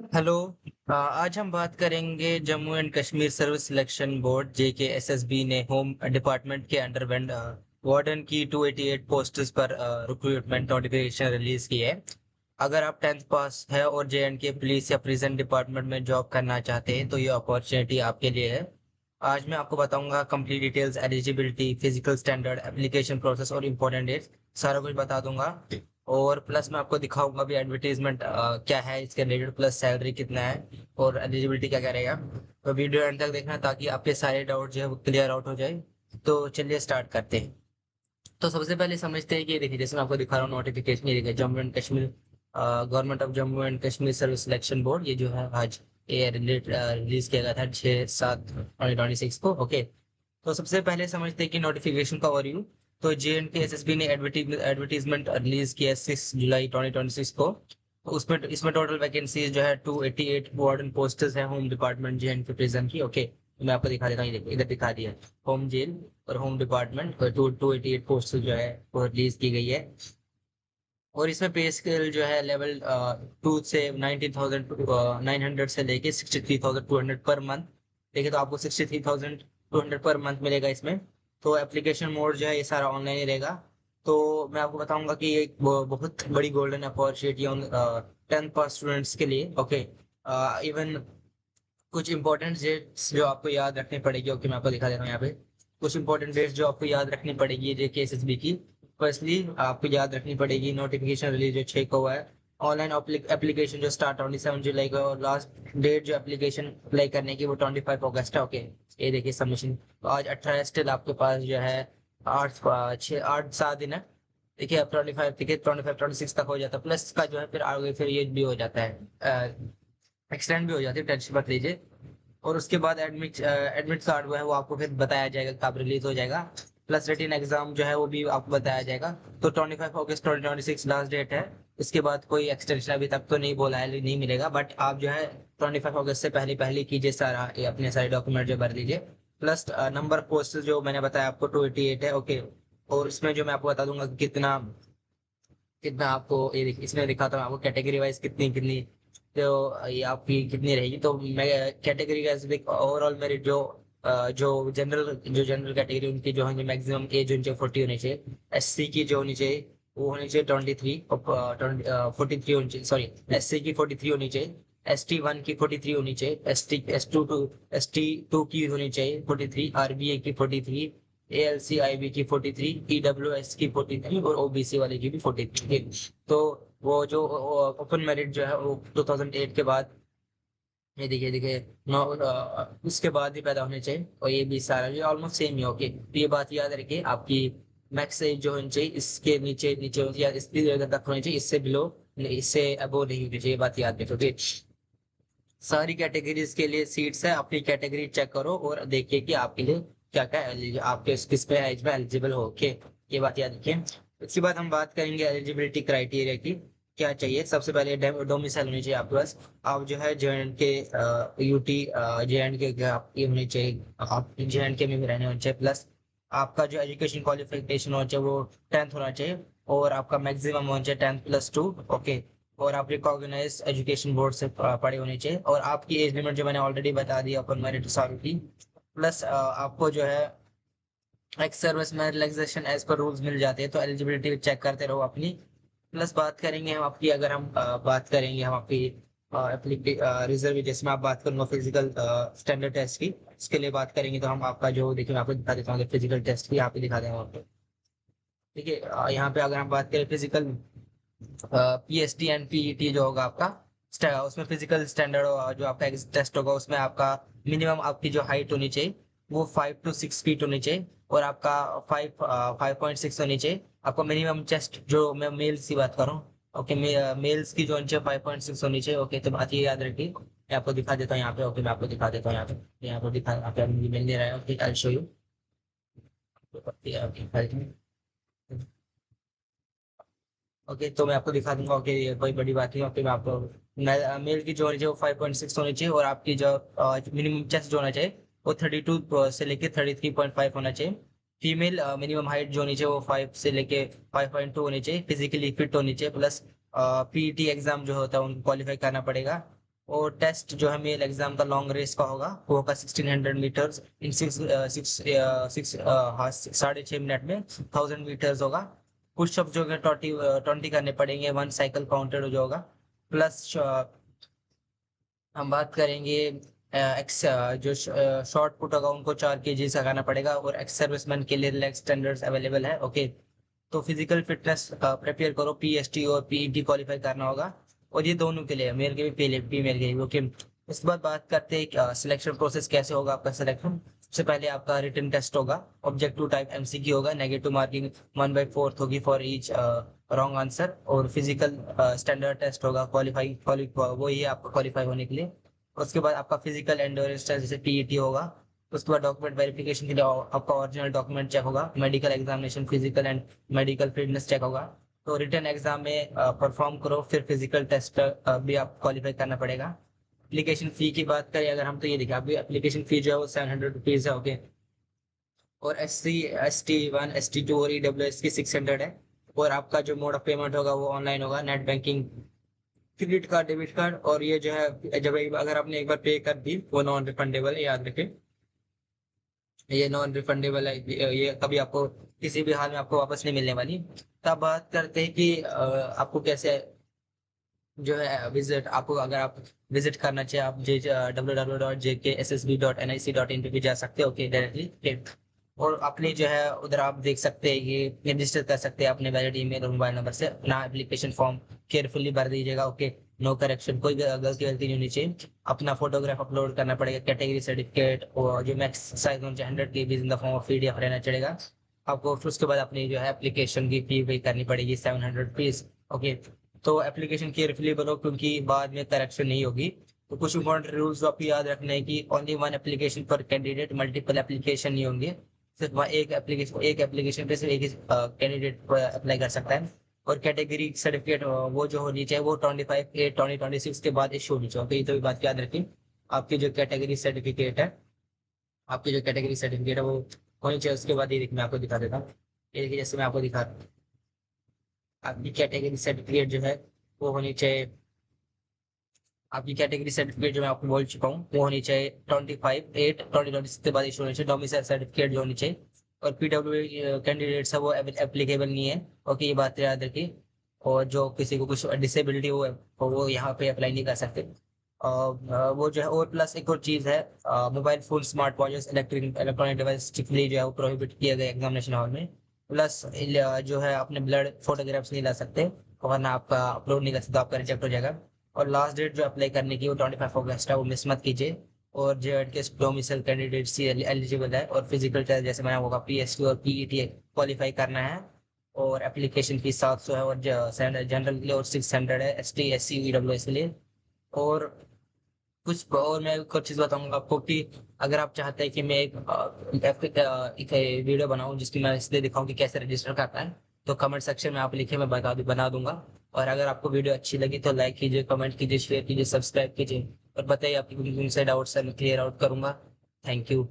Hello. आज हम बात करेंगे Jammu and Kashmir service selection board JKSSB ने होम डिपार्टमेंट के अंडर वार्डन की 288 पोस्ट्स पर रिक्रूटमेंट नोटिफिकेशन रिलीज की है। अगर आप 10th पास है और JNK पुलिस या प्रिजन डिपार्टमेंट में जॉब करना चाहते हैं तो ये अपॉर्चुनिटी आपके लिए है। आज मैं आपको बताऊंगा complete details, eligibility, physical standard, application process और इम्पोर्टेंट डेट्स, सारा कुछ बता दूंगा। और प्लस मैं आपको दिखाऊंगा भी एडवर्टीजमेंट क्या है इसके रिलेटेड, प्लस सैलरी कितना है और एलिजिबिलिटी क्या क्या रहेगा। तो वीडियो एंड तक देखना ताकि आपके सारे डाउट जो है वो क्लियर आउट हो जाए। तो चलिए स्टार्ट करते हैं। तो सबसे पहले समझते हैं कि देखिए, जैसे मैं आपको दिखा रहा हूँ नोटिफिकेशन, ये देखिए Jammu and Kashmir government of Jammu and Kashmir service selection board, ये जो है आज ये रिलीज किया गया था 6/7/2026 को। ओके। तो सबसे पहले समझते हैं कि नोटिफिकेशन का ओवरव्यू। तो JNK SSB ने एडवर्टीजमेंट रिलीज किया 6 जुलाई 2026 को। तो उसमें इसमें टोटल वैकेंसीज जो है 288 वार्डन पोस्ट्स है होम डिपार्टमेंट JNK प्रिजन की। ओके, तो मैं आपको दिखा देता हूँ, ये देखिए इधर दिखा दिया। होम जेल और होम डिपार्टमेंट 288 पोस्ट जो है वो रिलीज की गई है। और इसमें पे स्केल जो है लेवल 2 से 19,900 से लेके 63,200 पर मंथ। देखिए तो आपको 63,200 पर मंथ मिलेगा इसमें। तो एप्लीकेशन मोड जो है ये सारा ऑनलाइन ही रहेगा। तो मैं आपको बताऊंगा कि ये एक बहुत बड़ी golden opportunity on 10th pass students के लिए। ओके। इवन कुछ इंपॉर्टेंट डेट्स जो आपको याद रखनी पड़ेगी। ओके, मैं आपको दिखा देता हूँ यहाँ पे कुछ इंपॉर्टेंट डेट्स जो आपको याद रखनी पड़ेगी JKSSB की। फर्स्टली आपको याद रखनी पड़ेगी नोटिफिकेशन रिलीज जो 6 को हुआ है। ऑनलाइन एप्लीकेशन जो स्टार्ट 27 जुलाई को, और लास्ट डेट जो एप्लीकेशन अप्लाई करने की वो 25 अगस्त है। ओके, ये देखिए सबमिशन। तो आज 18 स्टिल आपके पास जो है 8 7 दिन है। देखिए अब 25 देखिए 25 26 तक हो जाता है, प्लस का जो है फिर आगे फिर ये भी हो जाता है, एक्सटेंड भी हो जाती है, टेंशन मत लीजिए। और उसके बाद एडमिट एडमिट कार्ड वो है वो आपको फिर बताया जाएगा कब रिलीज हो जाएगा। प्लस रिटन एग्जाम जो है वो भी आपको बताया जाएगा। तो 25 अगस्त 2026 लास्ट डेट है। इसके बाद कोई एक्सटेंशन अभी तक तो नहीं बोला है, नहीं मिलेगा, बट आप जो है 25 अगस्त से पहले पहले कीजिए सारा, ये अपने सारे डॉक्यूमेंट जो भर लीजिए। प्लस नंबर पोस्ट जो मैंने बताया आपको 288 है। ओके। और इसमें जो मैं आपको बता दूंगा कि कितना कितना आपको ये इसमें दिखाता हूँ आपको कैटेगरी वाइज कितनी कितनी, तो ये आपकी कितनी रहेगी। तो मैं कैटेगरी वाइज ओवरऑल मेरिट जो जनरल कैटेगरी उनकी जो है मैक्सिमम एज उनसे 40 होनी चाहिए। SC की जो होनी चाहिए वो होनी चाहिए 23 और 43 होनी चाहिए, सॉरी SC की 43 होनी चाहिए। ST1 की 43 होनी चाहिए। ST2 की होनी चाहिए 43। RBA की 43। ALCIB की 43। EWS की 43 और OBC वाले की भी 43। तो वो जो ओपन मेरिट जो है वो 2008 के बाद, ये देखिए देखिए उसके बाद ही पैदा होने चाहिए। और ये भी सारा ये ऑलमोस्ट सेम ही। ओके, तो ये बात याद रखिए आपकी मैक्स एज जो होनी चाहिए इसके नीचे नीचे या इसकी जगह तक होनी चाहिए, इससे बिलो, इससे अबो नहीं होनी चाहिए, बात याद रखिए। ओके, सारी कैटेगरीज के लिए सीट्स है, अपनी कैटेगरी चेक करो और देखिए कि आपके लिए क्या क्या आपके किस पे एज में एलिजिबल हो। ओके, ये बात याद रखिए। उसके बाद हम बात करेंगे एलिजिबिलिटी क्राइटेरिया की। क्या चाहिए, सबसे पहले डोमिसाइल होनी चाहिए आपके पास। आप जो है JNK UT JNK आपकी होनी चाहिए, आप JNK में भी रहने होने चाहिए। प्लस आपका जो एजुकेशन क्वालिफिकेशन होना चाहिए वो 10th होना चाहिए। और आपका मैक्सिमम होना चाहिए 10th+2। ओके। और आप रिकॉग्नाइज एजुकेशन बोर्ड से पढ़े होने चाहिए। और आपकी एज लिमिट जो मैंने ऑलरेडी बता दिया अपन मेरिट साल की। प्लस आपको जो है एक्स सर्विस में रिलैक्सेशन एज पर रूल्स मिल जाते हैं, तो एलिजिबिलिटी चेक करते रहो अपनी। प्लस बात करेंगे हम आपकी, अगर हम बात करेंगे हम आपकी रिजर्व, जैसे मैं आप बात करूंगा फिजिकल स्टैंडर्ड टेस्ट की, इसके लिए बात करेंगे तो हम आपका जो देखिए मैं आपको दिखा देता हूँ फिजिकल टेस्ट की, यहाँ पे दिखा देंगे आपको। देखिए यहाँ पे अगर हम बात करें फिजिकल PST एंड PET जो होगा आपका उसमें फिजिकल स्टैंडर्ड जो आपका टेस्ट होगा उसमें आपका मिनिमम आपकी जो हाइट होनी चाहिए वो 5 to 6 फीट होनी चाहिए। और आपका 5.6 होनी चाहिए आपको मिनिमम चेस्ट, जो मैं मेल्स की बात कर रहा हूँ। ओके, मेल्स की जो होनी चाहिए 5.6 होनी चाहिए। ओके, तो बात ये याद रखिए, मैं आपको दिखा देता हूँ यहाँ पे। ओके, मैं आपको दिखा देता हूँ यहाँ पे दिखा, यहाँ पे मुझे मिल नहीं रहा है। Okay, I show you. Okay, तो मैं आपको दिखा दूंगा। ओके, ये कोई बड़ी बात नहीं। ओके, मैं आपको मेल की जो होनी चाहिए वो 5.6 होनी चाहिए। और आपकी जो मिनिमम चेस्ट जो होना चाहिए वो 32 से लेके 33.5 होना चाहिए। फीमेल मिनिमम हाइट जो होनी चाहिए वो 5 से लेके 5.2 होनी चाहिए। फिजिकली फिट होनी चाहिए। प्लस PET एग्जाम जो होता है उनको क्वालिफाई करना पड़ेगा। और टेस्ट जो है मेल एग्जाम का लॉन्ग रेस का होगा वो होगा 1600 metres in six six six हाँ 6.5 मिनट में 1000 मीटर्स होगा। पुशअप जो है 20 करने पड़ेंगे, 1 साइकिल काउंटेड जो होगा। प्लस हम बात करेंगे एक्स जो शॉर्ट पुट होगा उनको 4 kg लगाना पड़ेगा, और एक्स सर्विसमैन के लिए रिलैक्स स्टैंडर्ड्स अवेलेबल है। ओके, तो फिजिकल फिटनेस प्रिपेयर करो, पीएसटी और पीईटी क्वालिफाई करना होगा, और ये दोनों के लिए, मेल के भी फीमेल के भी। ओके, उसके बाद बात करते हैं सिलेक्शन प्रोसेस कैसे होगा आपका सिलेक्शन। सबसे पहले आपका रिटन टेस्ट होगा, ऑब्जेक्टिव टाइप एमसीक्यू होगा, नेगेटिव मार्किंग 1/4 होगी फॉर ईच रॉन्ग आंसर, और फिजिकल स्टैंडर्ड टेस्ट होगा क्वालिफाई वो ही है आपको क्वालिफाई होने के लिए। उसके बाद आपका फिजिकल एंड्योरेंस टेस्ट जैसे पीईटी होगा। उसके बाद डॉक्यूमेंट वेरिफिकेशन के लिए आपका ओरिजिनल डॉक्यूमेंट चेक होगा, medical examination, physical and medical fitness check होगा। तो रिटन एग्जाम में परफॉर्म करो, फिर फिजिकल टेस्ट भी आप क्वालिफाई करना पड़ेगा। एप्लीकेशन फी की बात करें अगर हम, तो ये देखिए अभी एप्लीकेशन फी जो है वो 700 रुपीज है। ओके, और ST1 ST2 और EWS की 600 है। और आपका जो मोड ऑफ पेमेंट होगा वो ऑनलाइन होगा, net banking, credit card, debit card. और ये जो है जब अगर आपने एक बार पे कर दी वो नॉन रिफंडेबल है, याद रखें ये नॉन रिफंडेबल है, ये कभी आपको किसी भी हाल में आपको वापस नहीं मिलने वाली। तब बात करते हैं कि आपको कैसे जो है विजिट, आपको अगर आप विजिट करना चाहिए आप www.jkssb.nic.in पे भी जा सकते हो। Okay, directly. और अपनी जो है उधर आप देख सकते हैं, ये रजिस्टर कर सकते हैं अपने वैलिड ईमेल और मोबाइल नंबर से। अपना एप्लीकेशन फॉर्म केयरफुली भर दीजिएगा। ओके, नो करेक्शन, कोई गलती नहीं होनी चाहिए। अपना फोटोग्राफ अपलोड करना पड़ेगा, कैटेगरी सर्टिफिकेट, और जो max size 100 KB in the form of PDF रहना चलेगा आपको। फिर उसके बाद अपनी जो है एप्लीकेशन की फी पे करनी पड़ेगी 700 रुपीज। ओके, तो एप्लीकेशन केयरफुली भरो क्योंकि बाद में करेक्शन नहीं होगी। तो कुछ इंपॉर्टेंट रूल्स आपको याद रखने हैं कि ओनली वन एप्लीकेशन पर कैंडिडेट, मल्टीपल एप्लीकेशन नहीं होंगे। सिर्फ वहाँ एक एप्लीकेशन पे सिर्फ एक ही कैंडिडेट अप्लाई कर सकता है। और कैटेगरी सर्टिफिकेट वो जो होनी चाहिए वो 25/8/2026 के बाद इशू होनी चाहिए। तो ये तो बात याद रखिए, आपकी जो कैटेगरी सर्टिफिकेट है, आपकी जो कैटेगरी सर्टिफिकेट है वो होनी चाहिए। उसके बाद ये मैं आपको दिखा देता हूँ, ये देखिए जैसे मैं आपको दिखा रहा हूँ, आपकी कैटेगरी सर्टिफिकेट जो है वो होनी चाहिए। आपकी कैटेगरी सर्टिफिकेट जो मैं आपको बोल चुका हूँ वो होनी चाहिए 25/8/2026 के बाद इशू होनी चाहिए। डोमिसाइल सर्टिफिकेट जो होनी चाहिए। और PW कैंडिडेट्स है वो एप्लीकेबल नहीं है। ओके, ये बात याद रखिए। और जो किसी को कुछ डिसेबिलिटी हो वो यहाँ पे अप्लाई नहीं कर सकते। वो जो है, और प्लस एक और चीज है, mobile phone, smart watches, electronic device strictly जो है वो प्रोहिबिट किया गया एग्जामिनेशन हॉल में। प्लस जो है अपने ब्लड फोटोग्राफ्स नहीं ला सकते, वरना आपका अपलोड नहीं कर सकते, आपका रिजेक्ट हो जाएगा। और लास्ट डेट जो अप्लाई करने की वो 25 अगस्त है, वो मिस मत कीजिए। और जेएड के डोमिसाइल कैंडिडेट सी एलिजिबल है, और फिजिकल टेस्ट जैसे मैंने होगा PST और PET क्वालिफाई करना है। और एप्लीकेशन फीस 700 है, और जनरल के लिए और 600 है, ST SC EWS के लिए। और और मैं कुछ चीज बताऊंगा आपको कि अगर आप चाहते हैं कि मैं एक वीडियो बनाऊं जिसकी मैं इसलिए दिखाऊं कि कैसे रजिस्टर करता है, तो कमेंट सेक्शन में आप लिखे, मैं बना दूंगा। और अगर आपको वीडियो अच्छी लगी तो लाइक कीजिए, कमेंट कीजिए, शेयर कीजिए, सब्सक्राइब कीजिए, और बताइए आपकी कौन से डाउट्स है, मैं क्लियर आउट करूंगा। Thank you.